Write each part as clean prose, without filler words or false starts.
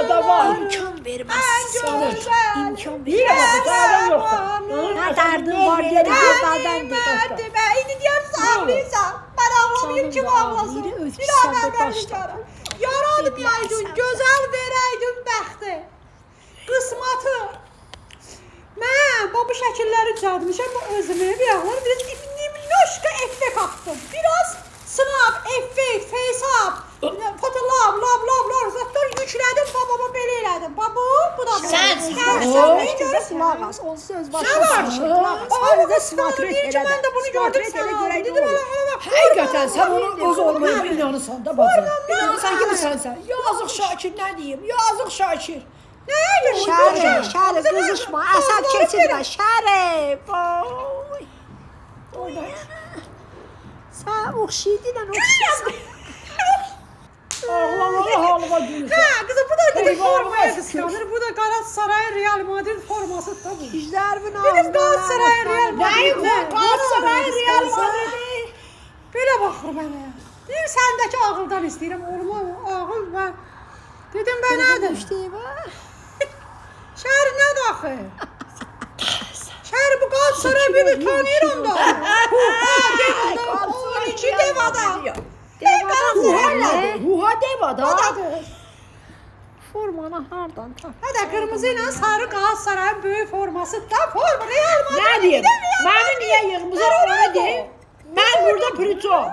Dünyada var. İmkan vermez. İmkan Bir vermez. adam yoksa. Ne derdin var diye derdden de dostlar. İndi diyorsun ağlıyorsan. Ben ağlamayayım kim ağlasın. Biri öz Bir sen daha de ben başla. yaradım yaydın, güzel vereydim bəxti. Qısmatı. Mən bu şəkilləri düzəltmişəm özümü. Bir ağlar biraz nimnoşka effekt attım. Biraz snap, effekt, face up, fotolab, lab, zatlar yüklədim, babama belə elədim. Baba, bu da Sen kulak as. O söz başlasın. Sadece smatret elə mən də bunu gördüm görə dedim olur. Həqiqətən sən onun öz olmayana inanırsan da bacım. İnanırsan ki sənsən. Yazıq Şakir nə deyim? Yazıq Şakir. Şərif qızışma. Əsəb keçirmə. Şərif. Oy. Oynay. Sən oxşiydin, oxşiydin. Ağlamalı halıma gülür. Hə, qızım bu da Eyvah, formaya eyvah. qısqanır. Bu da Galatasaray Real Madrid forması da bu. Güzlərimin Bizim Galatasaray Real Madrid. Nəyim var? Galatasaray Real Madrid. Belə baxır mənə. Deyir səndəki ağıldan istəyirəm. Olma ağıl və dedim mən nədir? Şəhər nədir axı? Şəhər bu Galatasaray bir tanıyıram da. Ha, 12 dev adam. Ruha devada. Formanı hardan tap? Hədə qırmızı ilə sarı Galatasarayın böyük forması da forma Real Madrid. Nə deyim? Məni niyə yığmısan ona deyim? Mən burada pritom.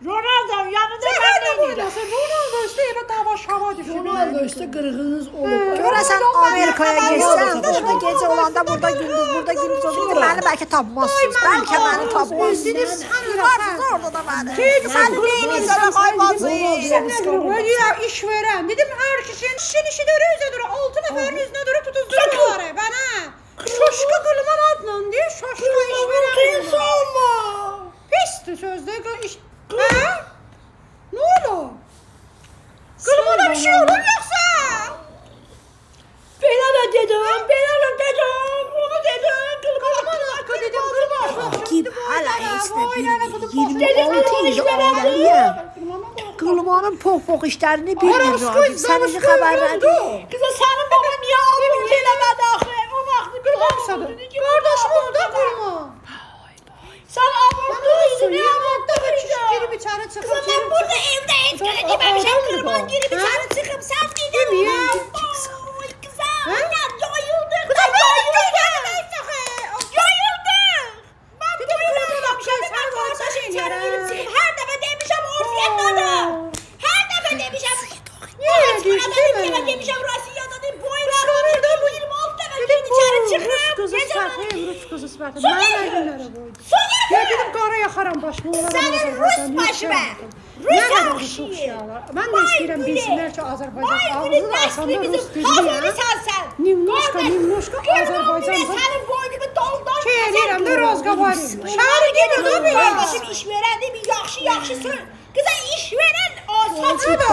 Ronaldo'nun yanında Sən mən nə neynirəm? oynasın? Ronaldo üstə yerə dava şava düşür. Ronaldo üstə qırğınız olub. Görəsən Amerikaya getsən, burada gecə olanda burada gündüz olur. Məni bəlkə tapmazsınız. Bəlkə məni tapmazsınız. Varsınız orada da məni. Sən neynirsən hayvansın? Ya iş verən. Dedim hər kişinin işi dörü üzə dörü. 6 nəfərin üzünə dörü tutuzduruyorlar bana. Şoşka qılman adla diye şoşka iş verən. olma. Pisdir sözde iş. Hə? Ne olur? Qılmana bir şey olur yoksa? Belə də dedim, onu dedim. Qılmana dedim, qılmana. Kim hala heç nə bilmir. 26 ildir ailəliyəm. Qılmanın poq-poq işlərini bilmir. Sən necə xəbərləndin? Kıza senin baba niye abort eləmədi axı? O vaxtı Qılmamsadı. Qardaşımız da qılma. Sen abortlusun, niye abortda Girib içəri çıxıb. Kızım ben burada evde et deməmişəm. Qılman girib içəri çıxıb. Sən dedin. Deməyəm. Oy kızım. Annem yayıldık. Kızım da ben yayıldık. Yayıldık. Ben Dedim, doymamışam. kızım, Ben sen kardeş olsan içəri yere. girib çıxıb. Hər dəfə demişəm Rusiyadanı. Hər dəfə demişəm. Niye Burada deyirsən? da demişəm Rusiyadanı. Boylarında bu 26 dəfə girib içəri çıxıb. Rus Gecə sifəti, Rus qızı sifəti. Mən nə günlərə qoydum. Ya dedim qara yaxaram başımı. Sənin Rus başıma. Rus oxşayır. Mən də istəyirəm bilsinlər ki, Azərbaycan Vay ağzı da asanda bizim Rus dilli hazırlısan sen. Nimnoşka, Azərbaycan. Senin boynunu doldur. Şey eləyirəm də rozqa var. Şəhəri gedir də bir Qardaşım iş verəndə bir yaxşı söz. Qıza iş verən o saçı da.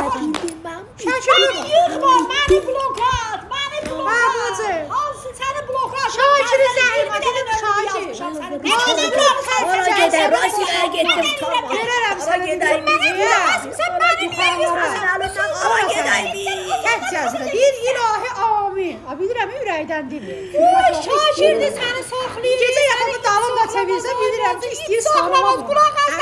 Məni yığma, məni blokat, məni blokat. bacı. Hansı səni blokat? Şakir'i zəhrimə dedim, Şakir. Nə qədər Ora gedər, Rusiyaya getdim, tamam. Verərəm Ora sənə gedər, Sən məni niyə yığmasın əlindən? Ora gedək Tək cəzmə. Bir ilahi amin. Bilirəm, ürəkdən demir. Şakirdi səni saxlayır. Gecə yaxamı dalımda çevirsə bilirəm ki, istəyir sarılamaz. Qulaq as,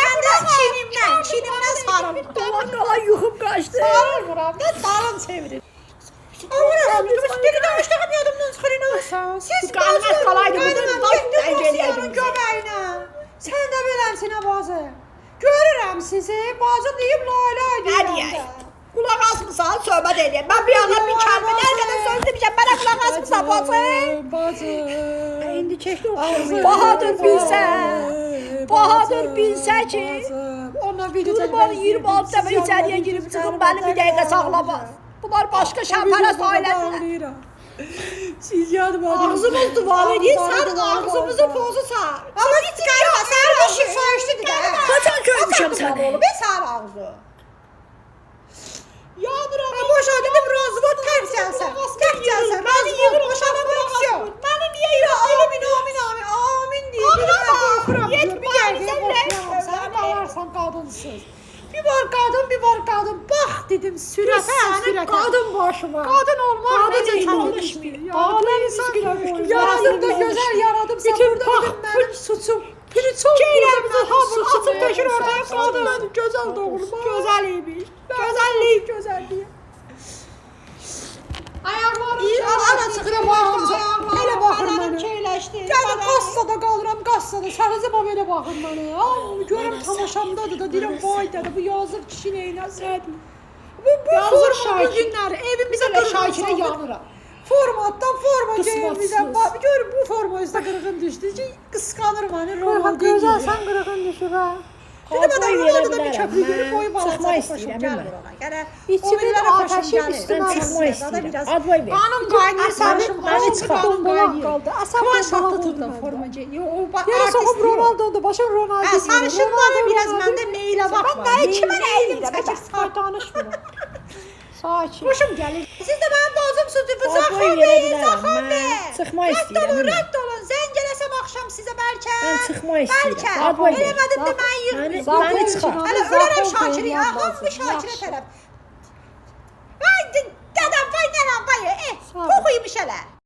çinimdən sarılır. Qala yuxum qaçdı. Sarılmıram da dalım çevirir. Allah'ım, bir də müştəqim yadımdan çıxır inanırsan. Siz Qalmaz qalaydı, bu Qaynanam, da getdim dəng eləyəydin Rusiyanın bizi. göbəyinə. Sən də beləmsin ha bacı. Görürəm sizi, bacı deyib layla Nə edirəm deyək? də. Qulaq asmısan, söhbət eləyək. Mən bir yana bir kəlmə dərgədən söz demişəm. Mənə qulaq asmısan, bacı. Bacı. İndi keçdi o. Bahadır bilsə, Bahadır bilsə ki, Ondan bir Qurban 26 dəfə içəriyə girib çıxıb məni bir dəqiqə saxlamaz. Bunlar başqa şəmpərəst ailədirlər. Siz yadıma Ağzımız duvar edir, sən ağzımızı pozusan. Ama çıkarma, sarhoşu soğuştu da. Kaçan köymüşəm səni? Bir sar ağzı. Yanıram. Ha boşa dedim razıvat tək gəlsən. Tək gəlsən. Məni yığır boşanma aksiyon. Məni niyə yığır? Amin. Amin deyir. Ağlama. Yetməyəni sən Sen bağlarsan kadınsız. Bir var kadın. Bak dedim sürətə. qüdrətə. Qadın başı var. Qadın olmaq Qadın necə elə çalışmır. olmur. Ağlar insan yaradım da gözəl yaradım. Sən Bütün burada bax, mənim suçum. Priçom Şeylərimizi hamını açıb açıb tökür tökür ortaya ortaya qadın. qadın. Gözəl doğurma. Gözəllik. Gözəllik, gözəllik. Ayaqlarım ana çıxıram ayağımıza. Elə baxır mənə. Keyləşdi. Gəldim qassada qalıram, qassada. Sənizə bax belə baxır mənə. Görüm tamaşamdadır da deyirəm vay dədə bu yazıq kişi neynəsədir. Bu Yazıq forma bu Şakir. günləri evimizə Bizə qırğın Şakirə saldı. yanıram. Formatdan forma Qısmatsız. geyimizə bax. Gör bu forma özdə qırğın düşdü ki, qısqanır məni. Roman Gözəl sən qırğın düşür ha. Dedim adam Boy verə orada da bir bilərəm. köprü görüb Mən boyu balaca çıxmaq xoşum istəyirəm, gəlir mən. ona. Yəni İçimin ateşi üstümə Mən çıxmaq istəyirəm. Advoy ver. Qanun qaynayır sarışın Məni çıxar. qanun qaynayır. qaldı. Asan Kıvanç bombalaq Tatlıtuğ da oldu forma giyiyor. O Yana soxub artist Ronaldo'dur, başın Ronaldo. Ha, sarışınlara biraz məndə meylə var. Ben nəyi kimə nə eləyirəm? Çəkir Mən danışmıram. Sakin. Xoşum gəlir. Siz də mənim dozumsunuz. Bu Advoy Zaxan verə Bey, bilərəm. Zaxan Mən Bey. çıxmaq Rədd istəyirəm. olun, mən. rədd olun. Zəng eləsəm axşam sizə bəlkə. Mən çıxmaq istəyirəm. Bəlkə. Advoy ver. Eləmədim də mən Məni yığmayım. çıxar. Hələ Zaxan ölərəm Bey, Şakirə. yaz Axam bu lazım, Şakirə yaxşı. tərəf. Vay dədəm, vay nənəm, vay. Toxuymuş hələ.